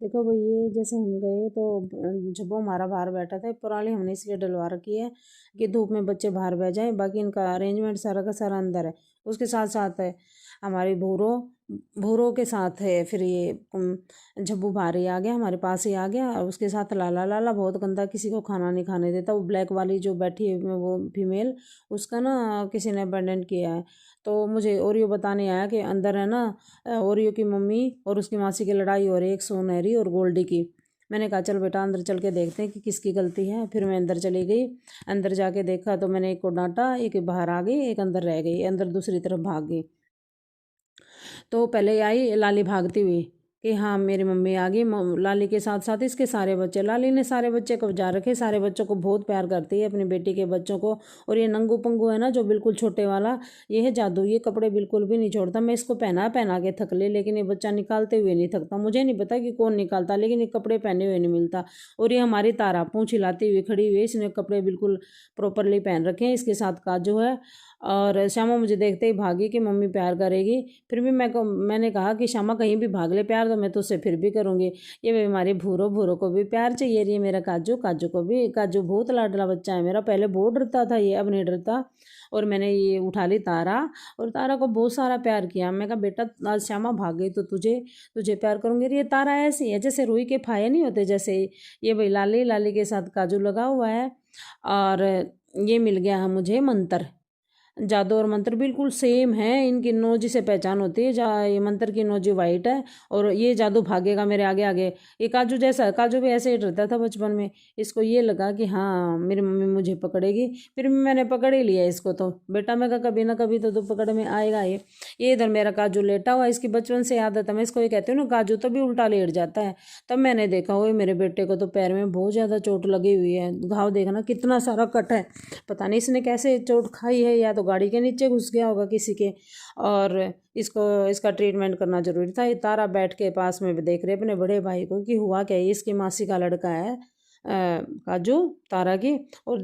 देखो भाई, ये जैसे हम गए तो जब वो हमारा बाहर बैठा था, पुरानी हमने इसलिए डलवा रखी है कि धूप में बच्चे बाहर बह जाएं। बाकी इनका अरेंजमेंट सारा का सारा अंदर है। उसके साथ साथ है हमारी भूरो, भूरो के साथ है फिर ये झब्बू बाहर ही आ गया, हमारे पास ही आ गया। और उसके साथ लाला, लाला बहुत गंदा, किसी को खाना नहीं खाने देता। वो ब्लैक वाली जो बैठी है वो फीमेल, उसका ना किसी ने अबेंडन किया है। तो मुझे ओरियो बताने आया कि अंदर है ना ओरियो की मम्मी और उसकी मासी की लड़ाई हो रही है, एक सोनहरी और गोल्डी की। मैंने कहा चल बेटा अंदर चल के देखते हैं कि किसकी गलती है। फिर मैं अंदर चली गई। अंदर जाके देखा तो मैंने एक को डांटा, एक बाहर आ गई, एक अंदर रह गई, अंदर दूसरी तरफ भाग गई। तो पहले आई लाली भागती हुई कि हाँ मेरी मम्मी आ गई। लाली के साथ साथ इसके सारे बच्चे, लाली ने सारे बच्चे को जा रखे, सारे बच्चों को बहुत प्यार करती है अपनी बेटी के बच्चों को। और ये नंगू पंगू है ना जो बिल्कुल छोटे वाला, ये है जादू, ये कपड़े बिल्कुल भी नहीं छोड़ता। मैं इसको पहना पहना के थक ले, लेकिन ये बच्चा निकालते हुए नहीं थकता। मुझे नहीं पता कि कौन निकालता, लेकिन ये कपड़े पहने हुए नहीं मिलता। और ये हमारी तारा पूंछ हिलाती हुई खड़ी हुई है, इसने कपड़े बिल्कुल प्रॉपरली पहन रखे हैं। इसके साथ काजू है। और श्यामा मुझे देखते ही भागी कि मम्मी प्यार करेगी। फिर भी मैंने कहा कि श्यामा कहीं भी भाग ले प्यार, तो मैं तो उससे फिर भी करूँगी। ये हमारी भूरो, भूरो को भी प्यार चाहिए। ये मेरा काजू, काजू को भी, काजू बहुत लाडला बच्चा है मेरा। पहले बहुत डरता था ये, अब नहीं डरता। और मैंने ये उठा ली तारा, और तारा को बहुत सारा प्यार किया। मैं कहा बेटा आज श्यामा भाग गई तो तुझे तुझे प्यार करूँगी। ये तारा ऐसी है जैसे रुई के फाये नहीं होते, जैसे ये भाई लाली, लाली के साथ काजू लगा हुआ है। और ये मिल गया है मुझे मंत्र। जादू और मंत्र बिल्कुल सेम है, इनकी नोजी से पहचान होती है। ये मंत्र की नोजी वाइट है और ये जादू भागेगा मेरे आगे आगे। ये काजू जैसा है, काजू भी ऐसे ही डरता था बचपन में। इसको ये लगा कि हाँ मेरी मम्मी मुझे पकड़ेगी। फिर भी मैंने पकड़ ही लिया इसको। तो बेटा मैं कहा कभी ना कभी तो पकड़ में आएगा ये इधर मेरा काजू लेटा हुआ, इसकी बचपन से आदत है। मैं इसको ये कहती हूँ ना काजू तभी उल्टा लेट जाता है। तब मैंने देखा वो मेरे बेटे को तो पैर में बहुत ज़्यादा चोट लगी हुई है, घाव देखना कितना सारा कट है। पता नहीं इसने कैसे चोट खाई है, या तो गाड़ी के नीचे घुस गया होगा किसी के। और इसको इसका ट्रीटमेंट करना जरूरी था। ये तारा बैठ के पास में देख रहे अपने बड़े भाई को कि हुआ क्या। ये इसकी मासी का लड़का है काजू, तारा की। और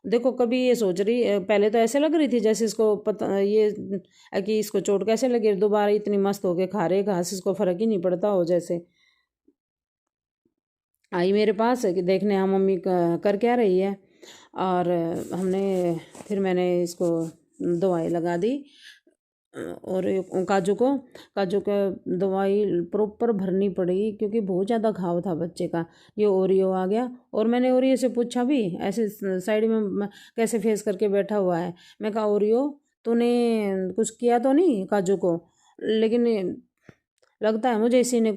देखो कभी ये सोच रही पहले तो ऐसे लग रही थी जैसे इसको पता ये कि इसको चोट कैसे लगी, दोबारा इतनी मस्त होके खा रहे घास, इसको फर्क ही नहीं पड़ता हो जैसे। आई मेरे पास कि देखने हाँ मम्मी कर क्या रही है। और हमने फिर मैंने इसको दवाई लगा दी। और काजू को दवाई प्रॉपर भरनी पड़ेगी क्योंकि बहुत ज़्यादा घाव था बच्चे का। ये ओरियो आ गया और मैंने ओरियो से पूछा भी ऐसे साइड में कैसे फेस करके बैठा हुआ है। मैं कहा ओरियो तूने कुछ किया तो नहीं काजू को, लेकिन लगता है मुझे इसी ने